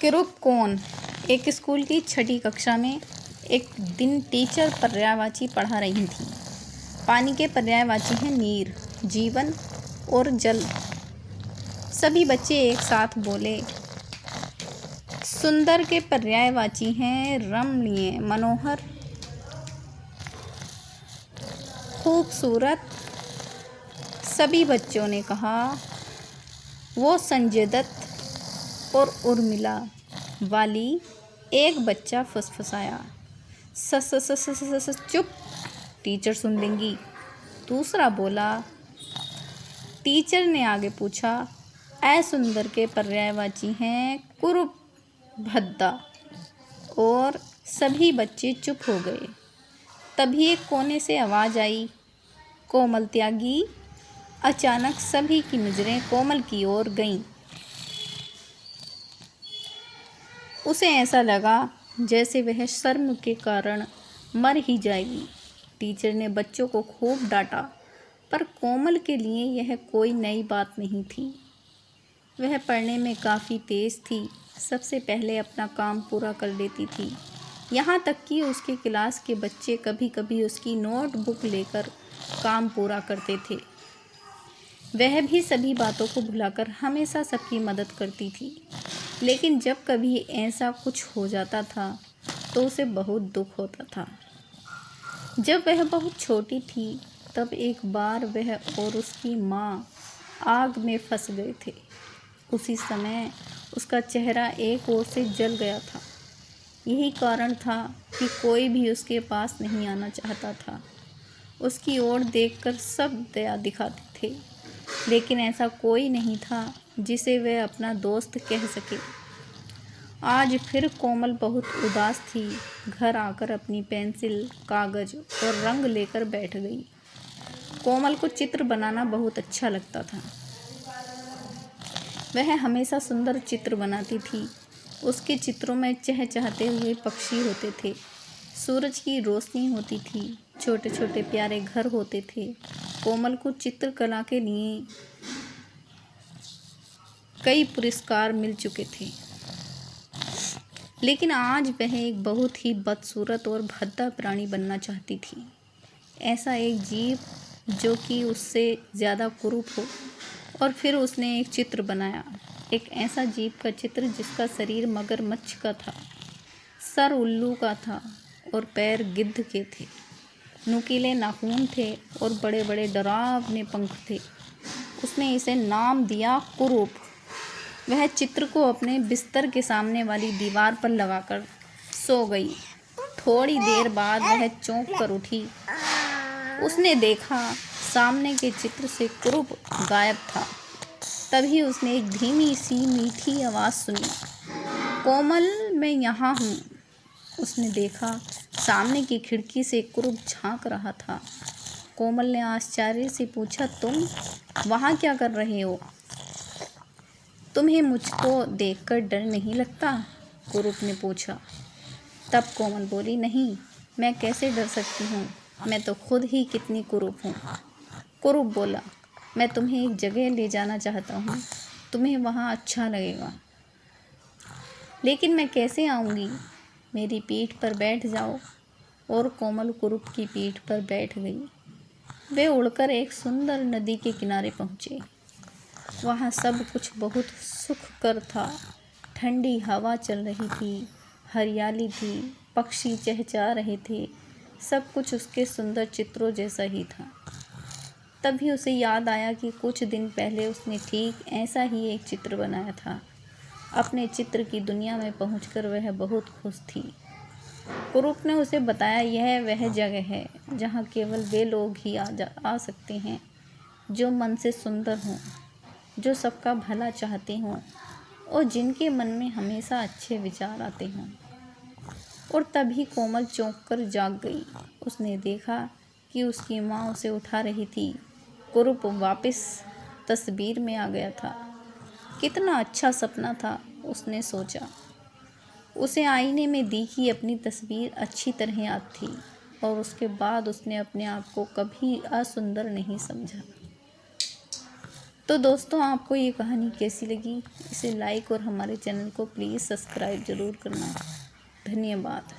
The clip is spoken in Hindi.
किरूब कौन? एक स्कूल की छठी कक्षा में एक दिन टीचर पर्यायवाची पढ़ा रही थी। पानी के पर्यायवाची हैं नीर, जीवन और जल। सभी बच्चे एक साथ बोले। सुंदर के पर्यायवाची हैं रमणीय, मनोहर, खूबसूरत। सभी बच्चों ने कहा। वो संजय दत्त और उर्मिला वाली। एक बच्चा फुसफुसाया, स चुप, टीचर सुन लेंगी। दूसरा बोला। टीचर ने आगे पूछा, ऐ सुंदर के पर्यायवाची हैं कुरूप, भद्दा। और सभी बच्चे चुप हो गए। तभी एक कोने से आवाज़ आई, कोमल त्यागी। अचानक सभी की नज़रें कोमल की ओर गईं। उसे ऐसा लगा जैसे वह शर्म के कारण मर ही जाएगी। टीचर ने बच्चों को खूब डांटा, पर कोमल के लिए यह कोई नई बात नहीं थी। वह पढ़ने में काफ़ी तेज़ थी, सबसे पहले अपना काम पूरा कर लेती थी। यहाँ तक कि उसके क्लास के बच्चे कभी कभी उसकी नोटबुक लेकर काम पूरा करते थे। वह भी सभी बातों को भुलाकर हमेशा सबकी मदद करती थी। लेकिन जब कभी ऐसा कुछ हो जाता था तो उसे बहुत दुख होता था। जब वह बहुत छोटी थी तब एक बार वह और उसकी माँ आग में फंस गए थे। उसी समय उसका चेहरा एक ओर से जल गया था। यही कारण था कि कोई भी उसके पास नहीं आना चाहता था। उसकी ओर देखकर सब दया दिखाते थे, लेकिन ऐसा कोई नहीं था जिसे वह अपना दोस्त कह सके। आज फिर कोमल बहुत उदास थी। घर आकर अपनी पेंसिल, कागज़ और रंग लेकर बैठ गई। कोमल को चित्र बनाना बहुत अच्छा लगता था। वह हमेशा सुंदर चित्र बनाती थी। उसके चित्रों में चहचहाते हुए पक्षी होते थे, सूरज की रोशनी होती थी, छोटे छोटे प्यारे घर होते थे। कोमल को चित्रकला के लिए कई पुरस्कार मिल चुके थे, लेकिन आज वह एक बहुत ही बदसूरत और भद्दा प्राणी बनना चाहती थी। ऐसा एक जीव जो कि उससे ज़्यादा कुरूप हो। और फिर उसने एक चित्र बनाया, एक ऐसा जीव का चित्र जिसका शरीर मगरमच्छ का था, सर उल्लू का था और पैर गिद्ध के थे। नुकीले नाखून थे और बड़े बड़े डरावने पंख थे। उसने इसे नाम दिया कुरूप। वह चित्र को अपने बिस्तर के सामने वाली दीवार पर लगाकर सो गई। थोड़ी देर बाद वह चौंक कर उठी। उसने देखा सामने के चित्र से कुरूप गायब था। तभी उसने एक धीमी सी मीठी आवाज़ सुनी, कोमल, मैं यहाँ हूँ। उसने देखा सामने की खिड़की से कुरूप झांक रहा था। कोमल ने आश्चर्य से पूछा, तुम वहाँ क्या कर रहे हो? तुम्हें मुझको देखकर डर नहीं लगता? कुरूप ने पूछा। तब कोमल बोली, नहीं, मैं कैसे डर सकती हूँ, मैं तो खुद ही कितनी कुरूप हूँ। कुरूप बोला, मैं तुम्हें एक जगह ले जाना चाहता हूँ, तुम्हें वहाँ अच्छा लगेगा। लेकिन मैं कैसे आऊँगी? मेरी पीठ पर बैठ जाओ। और कोमल कुरूप की पीठ पर बैठ गई। वे उड़कर एक सुंदर नदी के किनारे पहुँचे। वहाँ सब कुछ बहुत सुखकर था। ठंडी हवा चल रही थी, हरियाली थी, पक्षी चहचहा रहे थे। सब कुछ उसके सुंदर चित्रों जैसा ही था। तभी उसे याद आया कि कुछ दिन पहले उसने ठीक ऐसा ही एक चित्र बनाया था। अपने चित्र की दुनिया में पहुंचकर वह बहुत खुश थी। कुरूप ने उसे बताया, यह वह जगह है जहां केवल वे लोग ही आ सकते हैं जो मन से सुंदर हों, जो सबका भला चाहते हों और जिनके मन में हमेशा अच्छे विचार आते हों। और तभी कोमल चौंक कर जाग गई। उसने देखा कि उसकी माँ उसे उठा रही थी। कुरूप वापस तस्वीर में आ गया था। कितना अच्छा सपना था, उसने सोचा। उसे आईने में दिखी अपनी तस्वीर अच्छी तरह याद थी और उसके बाद उसने अपने आप को कभी असुंदर नहीं समझा। तो दोस्तों, आपको ये कहानी कैसी लगी? इसे लाइक और हमारे चैनल को प्लीज़ सब्सक्राइब ज़रूर करना। धन्यवाद।